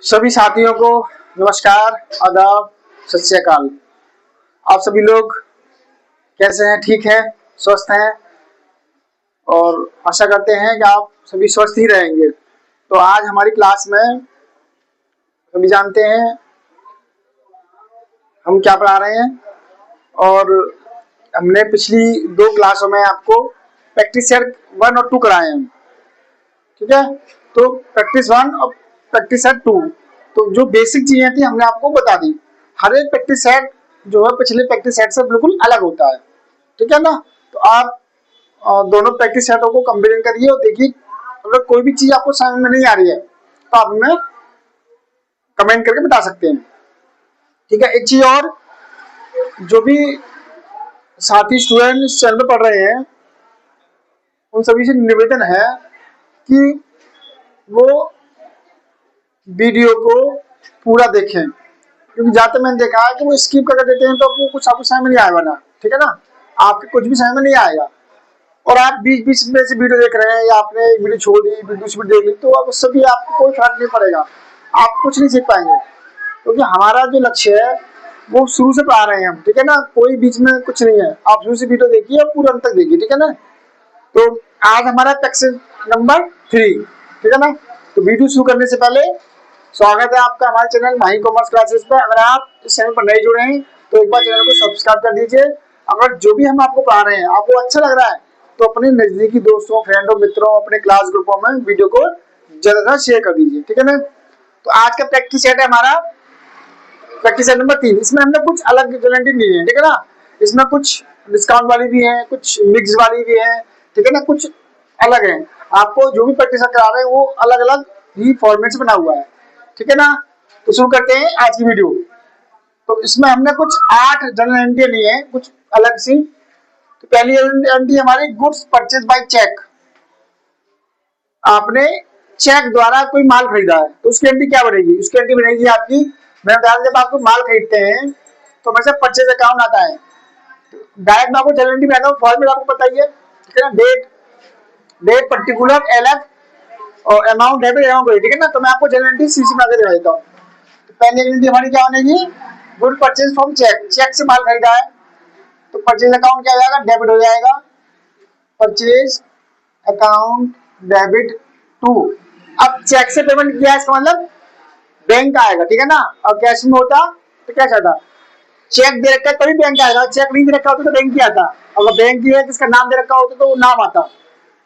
सभी साथियों को नमस्कार, आदाब, सत श्री अकाल। आप सभी लोग कैसे हैं? ठीक हैं, स्वस्थ हैं और आशा करते हैं कि आप सभी स्वस्थ ही रहेंगे। तो आज हमारी क्लास में सभी जानते हैं हम क्या पढ़ा रहे हैं और हमने पिछली दो क्लासों में आपको प्रैक्टिस सेट 1 और 2 कराए हैं। ठीक है, तो प्रैक्टिस 1 और प्रैक्टिस सेट 2, तो जो बेसिक चीजें थी हमने आपको बता दी। हर एक प्रैक्टिस सेट जो है पिछले प्रैक्टिस सेट से बिल्कुल अलग होता है। ठीक है ना? तो आप दोनों प्रैक्टिस सेटों को कंपेयर करिए और देखिए, अगर कोई भी चीज आपको समझ में नहीं आ रही है तो आप हमें कमेंट करके बता सकते हैं। ठीक है, एक चीज और, जो भी साथी स्टूडेंट इस चैनल में पढ़ रहे हैं उन सभी से निवेदन है कि वो वीडियो को पूरा देखें, क्योंकि ज्यादातर मैंने देखा है कि वो स्किप करके देते हैं तो आपको कुछ समझ में नहीं आएगा ना। ठीक है ना? आपके कुछ भी समझ में नहीं आएगा और आप बीच बीच में से वीडियो देख रहे हैं या आपने एक वीडियो छोड़ दी, दूसरी वीडियो देख ली, तो अब उससे भी आपको कोई फर्क नहीं पड़ेगा, आप कुछ नहीं सीख पाएंगे, क्योंकि हमारा जो लक्ष्य है वो शुरू से पढ़ा रहे हैं हम। ठीक है ना? कोई बीच में कुछ नहीं है, आप शुरू से वीडियो देखिए और पूरा अंत तक देखिए। ठीक है ना? तो आज हमारा प्रैक्टिस नंबर 3। ठीक है ना? तो वीडियो शुरू करने से पहले स्वागत है आपका हमारे चैनल माही कॉमर्स क्लासेस पे। अगर आप इस चैनल पर नए जुड़े हैं तो एक बार चैनल को सब्सक्राइब कर दीजिए। अगर जो भी हम आपको पढ़ा रहे हैं आपको अच्छा लग रहा है तो अपने नजदीकी दोस्तों, फ्रेंडों, मित्रों, अपने क्लास ग्रुपों में वीडियो को ज्यादा शेयर कर दीजिए। ठीक है ना? तो आज का प्रैक्टिस सेट है हमारा प्रैक्टिस सेट नंबर 3। इसमें हमने कुछ अलग गारंटी ली है। ठीक है ना? इसमें कुछ डिस्काउंट वाली भी है, कुछ मिक्स वाली भी है। ठीक है ना? कुछ अलग है। आपको जो भी प्रैक्टिस करा रहे हैं वो अलग अलग ही फॉर्मेट से बना हुआ है। ठीक है ना? तो शुरू करते हैं आज की वीडियो। तो इसमें हमने कुछ 8 जनरल एंट्री ली है, कुछ अलग सी। तो पहली एंट्री हमारी गुड्स परचेज बाय चेक। आपने चेक द्वारा कोई माल खरीदा है तो उसकी एंट्री क्या बनेगी? उसकी एंट्री बनेगी आपकी, मैं बता दूं, जब आप माल खरीदते हैं तो वैसे परचेज अकाउंट आता है। डायरेक्ट मैं आपको जनरल एंट्री बनाता हूं, फॉर्मेट आपको पता ही है। ठीक है ना? डेट पर्टिकुलर एलएफ और अमाउंट डेबिट अमाउंट क्रेडिट। ठीक है ना? तो मैं आपको जनरल एंट्री सीसी बना के दिखा देता हूं। तो पहली एंट्री हमारी क्या बनेगी? Good purchase from cheque. Cheque से माल खरीदा है तो परचेज अकाउंट क्या हो जाएगा? डेबिट हो जाएगा। Purchase account debit to. अब चेक से पेमेंट किया है, इसका मतलब बैंक आएगा। ठीक है ना? और कैश में होता तो कैश आता। चेक दे रखा है तभी बैंक आएगा, चेक नहीं दे रखा होता तो बैंक ही आता। अगर बैंक दिया है किसका नाम दे रखा होता तो वो नाम आता।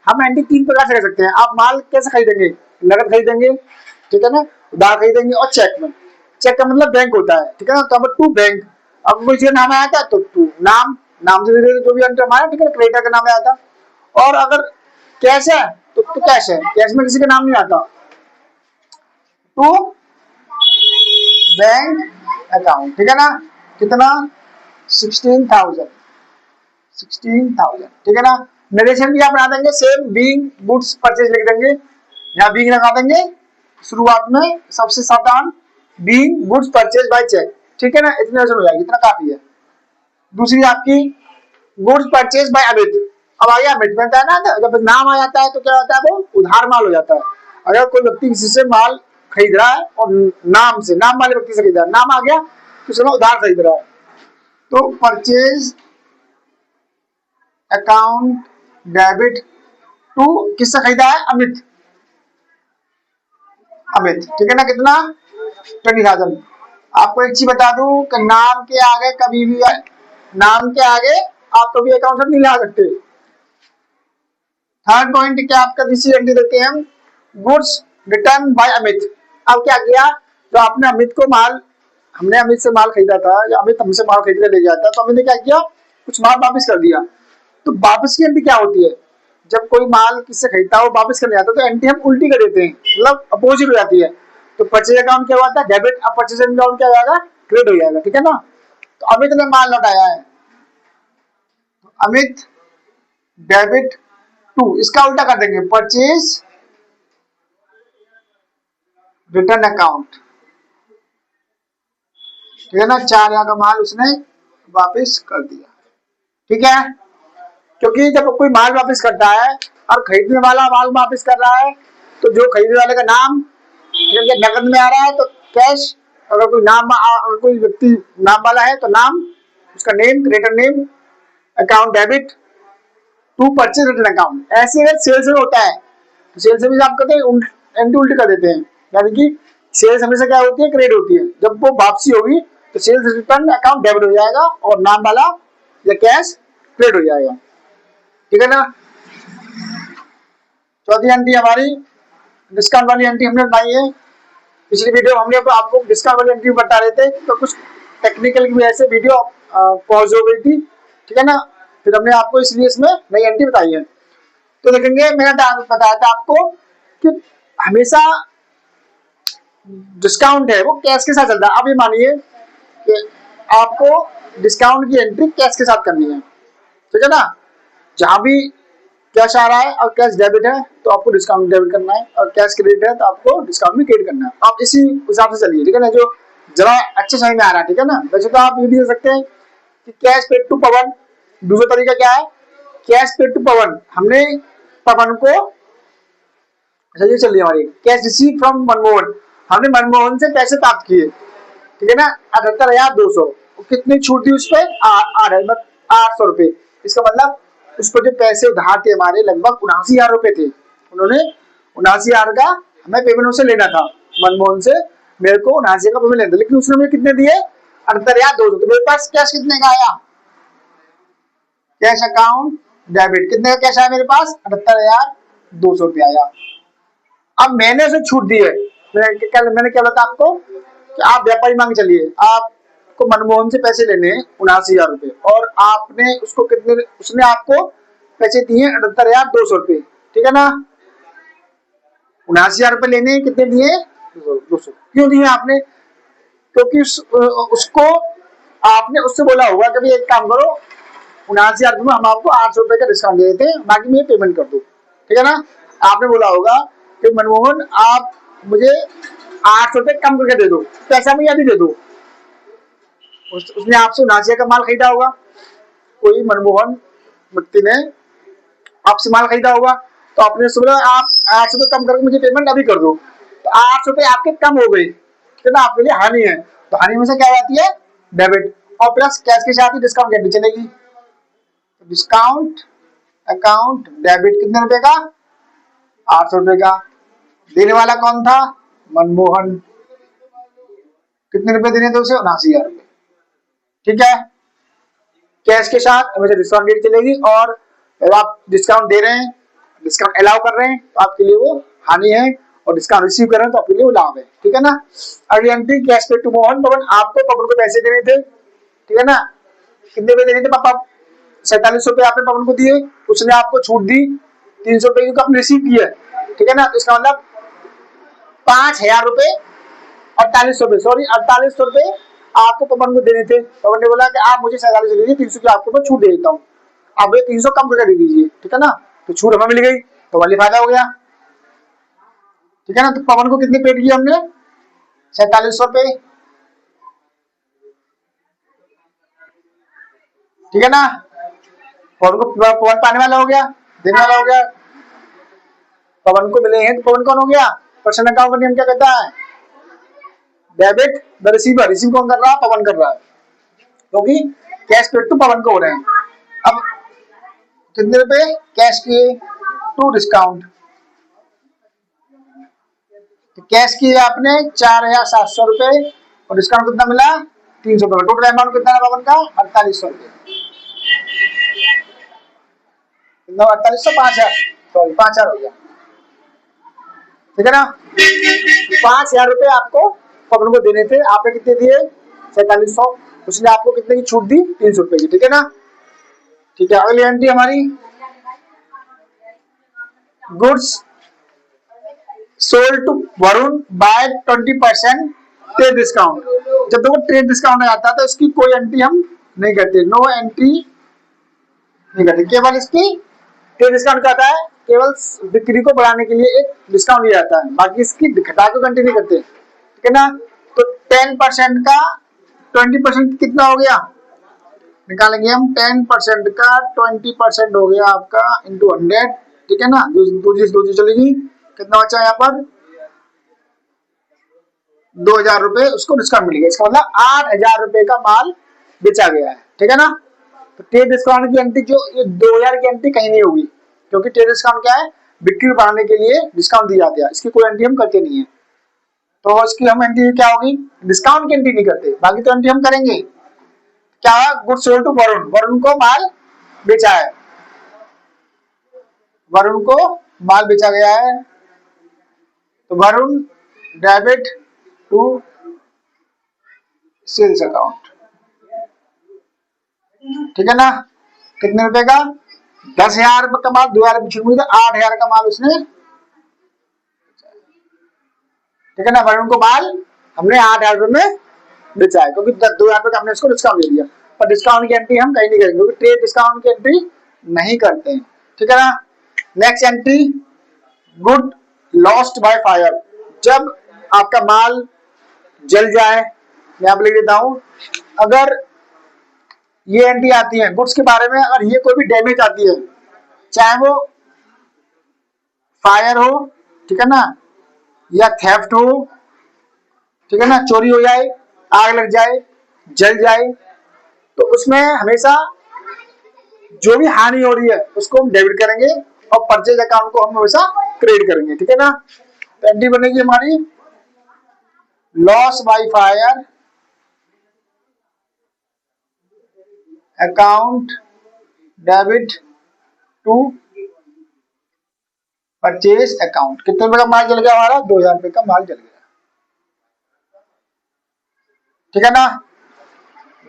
हम एंट्री 3 प्रकार से कर सकते हैं। आप माल कैसे खरीदेंगे? नगद खरीदेंगे, ठीक है ना, उधार खरीदेंगे, और चेक में। चेक का मतलब बैंक होता है। ठीक है ना? तो हम टू बैंक, अब मुझे नाम आया था तो टू नाम से जो भी एंट्री हमारा, ठीक है, क्रेडिटर का नाम आया था। और अगर कैश है तो कैश है, कैश में किसी का नाम नहीं आता। To bank account. ठीक है ना? कितना? 16,000। ठीक है ना? नरेशन भी आप बना देंगे सेम, बीइंग गुड्स परचेज लिख देंगे, यहाँ बीइंग लगा देंगे शुरुआत में, सबसे सावधान, being goods purchase by cheque. ठीक है ना? इतनी नरेशन हो जाएगी, इतना काफी है। दूसरी आपकी गुड्स परचेज बाय अमित। अब आ गया अमित, बनता है ना, जब नाम आ जाता है तो क्या होता है? वो उधार माल हो जाता है। अगर कोई व्यक्ति किसी से माल खरीद रहा है और नाम से, नाम वाले व्यक्ति से खरीद रहा है, नाम आ गया तो उसमें उधार खरीद रहा है, तो परचेज अकाउंट डेबिट टू किससे खरीदा है? अमित। ठीक है ना? कितना? 20,000। आपको एक चीज बता दूं कि नाम के आगे कभी भी, नाम के आगे आप कभी अकाउंट नहीं ला सकते। थर्ड पॉइंट क्या आपका एंट्री देते हैं हम, गुड्स रिटर्न बाय अमित। अब क्या किया, तो आपने अमित को माल, हमने अमित से माल खरीदा था या अमित हमसे माल खरीद के ले गया था, तो अमित ने क्या किया, कुछ माल वापस कर दिया। तो वापस की एंट्री क्या होती है? जब कोई माल किससे खरीदता है वो वापस करने आता है तो एंट्री हम उल्टी कर देते हैं, मतलब अपोजिट हो जाती है। तो परचेज अकाउंट क्या होता है? डेबिट। अब परचेज अकाउंट क्या हो जाएगा? क्रेडिट हो जाएगा। ठीक है ना? तो अमित ने माल लौटाया है, अमित डेबिट टू, इसका उल्टा कर देंगे, परचेज रिटर्न अकाउंट। ठीक है ना? 4,000 का माल उसने वापस कर दिया। ठीक है? क्योंकि जब कोई माल वापस करता है और खरीदने वाला माल वापस कर रहा है तो जो खरीदने वाले का नाम ठीक है, नकद में आ रहा है तो कैश, अगर कोई व्यक्ति नाम वाला है तो नाम, उसका name, creditor name, account debit to purchase return account. ऐसे अगर सेल्स में होता है तो सेल्स में आप कहते हैं एंटी उल्टी कर देते हैं, यानी कि सेल्स हमेशा क्या होती है, क्रेडिट होती है। जब वो वापसी होगी तो सेल्स रिटर्न अकाउंट डेबिट हो जाएगा और नाम वाला या कैश क्रेडिट हो जाएगा, ठीक है ना। चौथी एंट्री हमारी डिस्काउंट वाली एंट्री हमने बनाई है। पिछली वीडियो हमने आपको डिस्काउंट वाली एंट्री बता रहे थे, तो कुछ टेक्निकल की वजह से वीडियो पॉज हो गई थी, ठीक है ना। फिर हमने आपको इसलिए इसमें नई एंट्री बताई है। तो देखेंगे, मैंने बताया था आपको कि हमेशा डिस्काउंट है वो कैश के साथ चलता है। अब ये मानिए कि आपको डिस्काउंट की एंट्री कैश के साथ करनी है, ठीक है ना। जहां भी कैश आ रहा है और कैश डेबिट है तो आपको डिस्काउंट डेबिट करना है, और कैश क्रेडिट है तो आपको डिस्काउंट भी क्रेडिट करना है। आप इसी हिसाब से चलिए, ठीक है ना, जो जरा अच्छे समझ में आ रहा है, ठीक है ना। वैसे तो आप ये भी दे सकते हैं कि कैश पेड टू पवन। दूसरा तरीका क्या है, कैश पेड टू पवन। हमने पवन को, अच्छा ये चलिए हमारी कैश रिसीव फ्रॉम मनमोहन, हमने मनमोहन से पैसे प्राप्त किए, ठीक है ना, 78,200। कितनी छूट दी उस पर, 800 रुपए। इसका मतलब उस पर जो पैसे उधार थे हमारे लगभग 79,000 रुपए थे, उन्होंने 79,000 का हमें पेमेंट उसे लेना था, मनमोहन से मेरे को 79 का पेमेंट लेना था, लेकिन उसने मुझे कितने दिए, 78,200। तो मेरे पास कैश कितने का आया, कैश अकाउंट डेबिट कितने का कैश आया मेरे पास, 78,200 रुपया आया। अब मैंने उसे छूट दी है, मैंने क्या बताया आपको कि आप व्यापारी मांग चलिए, आपको मनमोहन से पैसे लेने हैं 79,000 रुपए, और आपने उसको कितने, उसने आपको पैसे दिए 78,200 रुपए, ठीक है ना। 79,000 रुपए लेने, कितने दिए, 200। क्यों दिए आपने, क्योंकि उसको आपने उससे बोला होगा कि एक काम करो, 79,000 रुपए में हम आपको 800 रुपए का डिस्काउंट दे देते हैं, बाकी मुझे पेमेंट कर दो, ठीक है ना। आपने बोला होगा कि मनमोहन आप मुझे 800 रुपए कम करके दे दो, पैसा मुझे अभी दे दो। उसने आपसे 79 का माल खरीदा होगा, कोई मनमोहन व्यक्ति ने आपसे माल खरीदा होगा, तो आपने बोला आप 800 रुपए कम करके मुझे पेमेंट अभी कर दो, तो 800 रुपए आपके कम हो गए, ठीक है ना, आपके लिए हानि है। तो हानि में से क्या आती है, डेबिट, और प्लस कैश के साथ ही डिस्काउंट कैंडी चलेगी। डिस्काउंट अकाउंट डेबिट कितने रुपए का, 800 रुपए का। देने वाला कौन था, मनमोहन। कितने रुपए देने थे उसे, 79,000 रुपए, ठीक है। कैश के साथ हमेशा डिस्काउंट रेट चलेगी, और जब आप डिस्काउंट दे रहे हैं, डिस्काउंट अलाउ कर रहे हैं तो आपके लिए वो हानि है, और डिस्काउंट रिसीव कर रहे हैं तो आपके लिए वो लाभ है, ठीक है ना। अगली entry cash paid to Mohan. Pavan, आपको पवन को पैसे देने थे, ठीक है ना, कितने रुपए देने थे पापा, 4700 रुपए आपने पवन को दिए, उसने आपको छूट दी 300 रुपए क्योंकि आपने रिसीव किया, ठीक है ना। तो इसका मतलब 5,000 रुपए, 4800 रुपए, सॉरी 4800 रुपए आपको पवन को देने थे। पवन ने बोला कि आप मुझे 4700 दीजिए, 300 की आपको मैं छूट दे देता हूँ, आप ये 300 कम करके दे दीजिए, ठीक है ना। तो छूट हमें मिल गई, तो वाली फायदा हो गया, ठीक है ना। तो पवन को कितने पेड किए हमने, 4700 रुपए, ठीक है ना। पवन को, पवन पाने वाला हो गया, देने वाला हो गया, पवन को मिले हैं, तो पवन कौन हो गया, पर्सनल अकाउंट का नियम क्या कहता है, डेबिट द रिसीवर। रिसीव कौन कर रहा है, पवन कर रहा है, क्योंकि कैश पेड टू पवन को हो रहे हैं। अब कितने रुपए कैश किए टू डिस्काउंट, तो कैश किए आपने 4,700 रुपए, और डिस्काउंट कितना मिला, 300 रुपए। टोटल अमाउंट कितना है पवन का, 4800 रुपए, कितना, 4800, 5,000, सॉरी 5,000 हो गया, ठीक है ना। 5,000 रुपए आपको पवन को देने थे, आपने कितने दिए, 4700, उसने आपको कितने की छूट दी, 300 रुपए की, ठीक है ना। ठीक है, अगली एंट्री हमारी goods sold to Varun by 20% trade discount. जब देखो ट्रेड डिस्काउंट आ जाता है तो इसकी कोई एंट्री हम नहीं करते, नो एंट्री नहीं करते, केवल इसकी ट्रेड डिस्काउंट कहता है, केवल बिक्री को बढ़ाने के लिए एक डिस्काउंट दिया जाता है, बाकी इसकी घटा के कंटिन्यू करते, ठीक है ना। तो 10% का 20% कितना हो गया, निकालेंगे हम, 10% का 20% हो गया आपका इंटू 100, ठीक है ना। दो चीज चलेगी, कितना बचा यहाँ पर, 2000 रुपए उसको डिस्काउंट मिल गया। इसका मतलब 8000 रुपए का माल बेचा गया है, ठीक है ना। तो ट्रेड डिस्काउंट की एंट्री जो ये 2000 की एंट्री कहीं नहीं होगी, क्योंकि ट्रेड डिस्काउंट क्या है, बिक्री बढ़ाने के लिए डिस्काउंट दिया जाता है, इसकी कोई एंट्री हम करते नहीं है। तो इसकी हम एंट्री क्या होगी, डिस्काउंट की एंट्री नहीं करते, बाकी तो एंट्री हम करेंगे। क्या, good sold to Varun, Varun को माल बेचा है, वरुण को माल बेचा गया है, तो Varun debit to sales account, ठीक है ना। कितने रुपए का, 10,000 रुपए का माल, 2000 रुपए छूट, 8000 का माल उसने, ठीक है ना। वरुण को माल हमने 8000 रुपए में बेचा है, क्योंकि 2000 रुपए का हमने उसको डिस्काउंट दे दिया। पर डिस्काउंट की एंट्री हम कहीं नहीं करेंगे, क्योंकि ट्रेड डिस्काउंट की एंट्री नहीं करते हैं, ठीक है ना। Next entry, good lost by fire, जब आपका माल जल जाए, मैं आप लिख देता हूं, अगर ये एंट्री आती है गुड्स के बारे में, अगर ये कोई भी डैमेज आती है, चाहे वो फायर हो, ठीक है ना, या थेफ्ट हो, ठीक है ना, चोरी हो जाए, आग लग जाए, जल जाए, तो उसमें हमेशा जो भी हानि हो रही है उसको हम डेबिट करेंगे और परचेज अकाउंट को हम हमेशा क्रेडिट करेंगे, ठीक है ना। तो एंट्री बनेगी हमारी loss by fire account debit to purchase account. कितने रुपए का माल जल गया हमारा, 2000 रुपए का माल जल गया, ठीक है ना,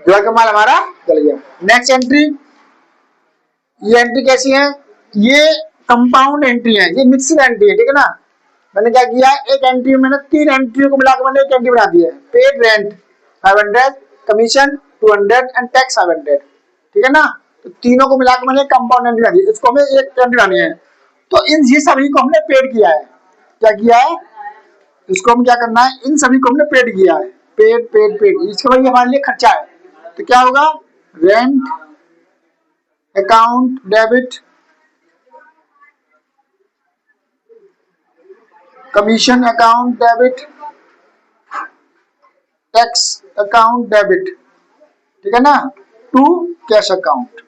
2000 का माल हमारा जल गया। नेक्स्ट एंट्री, ये एंट्री कैसी है, ये कंपाउंड एंट्री है, ये मिक्स्ड एंट्री है, ठीक है ना। मैंने क्या किया, एक एंट्री में मैंने 3 एंट्री को मिलाकर मैंने एक एंट्री बना दी है। Paid rent 500, commission 200 and tax 500, ठीक है ना। तो तीनों को मिलाकर मैंने कंपाउंड एंट्री बना दी, इसको हमें एक एंट्री बनानी है। तो इन ये सभी को हमने पेड किया है, क्या किया है, इसको हम क्या करना है, इन सभी को हमने पेड किया है, पेड पेड पेड, इसके भाई हमारे लिए खर्चा है। तो क्या होगा, rent account debit, commission account debit, tax account debit, ठीक है ना, टू कैश अकाउंट।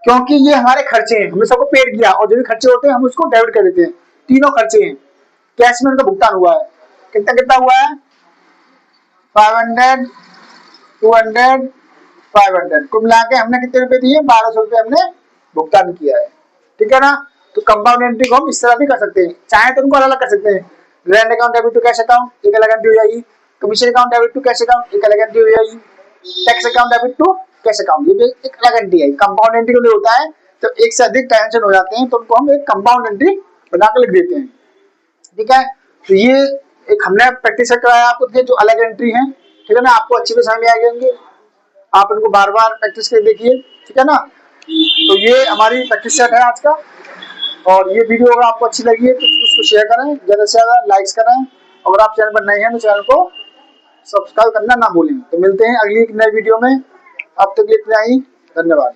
क्योंकि ये हमारे खर्चे हैं, हमने सबको पेड किया और जो भी खर्चे होते हैं हम उसको डेबिट कर देते हैं। तीनों खर्चे हैं, कैश में उनका भुगतान हुआ है, कितना कितना हुआ है, 500, 200, 500, कुल मिला के हमने कितने रुपए दिए, 1200 रुपए हमने भुगतान किया है, ठीक है ना। तो कंपाउंड एंट्री को हम इस तरह भी कर सकते हैं, चाहे तो उनको अलग अलग कर सकते हैं। Rent account debit to cash account, एक अलग एंट्री हो जाएगी। Commission account debit to cash account, एक अलग एंट्री हो जाएगी। Tax account debit to cash account, ये भी एक अलग एंट्री है। कंपाउंड एंट्री के लिए होता है तो एक से अधिक ट्रांजेक्शन हो जाते हैं तो उनको हम एक कंपाउंड एंट्री बनाकर लिख देते हैं, ठीक है। तो ये एक हमने प्रैक्टिस कराया आपको, जो अलग एंट्री है, ठीक है ना, आपको अच्छी से समझ में आ जाएंगे, आप इनको बार बार प्रैक्टिस कर देखिए, ठीक है ना। तो ये हमारी प्रैक्टिस सेट है आज का, और ये वीडियो अगर आपको अच्छी लगी है तो उसको शेयर करें, ज्यादा से ज्यादा लाइक्स करें। अगर आप चैनल पर नए हैं तो चैनल को सब्सक्राइब करना ना भूलें। तो मिलते हैं अगली एक नई वीडियो में, अब तक के लिए इतना ही, धन्यवाद।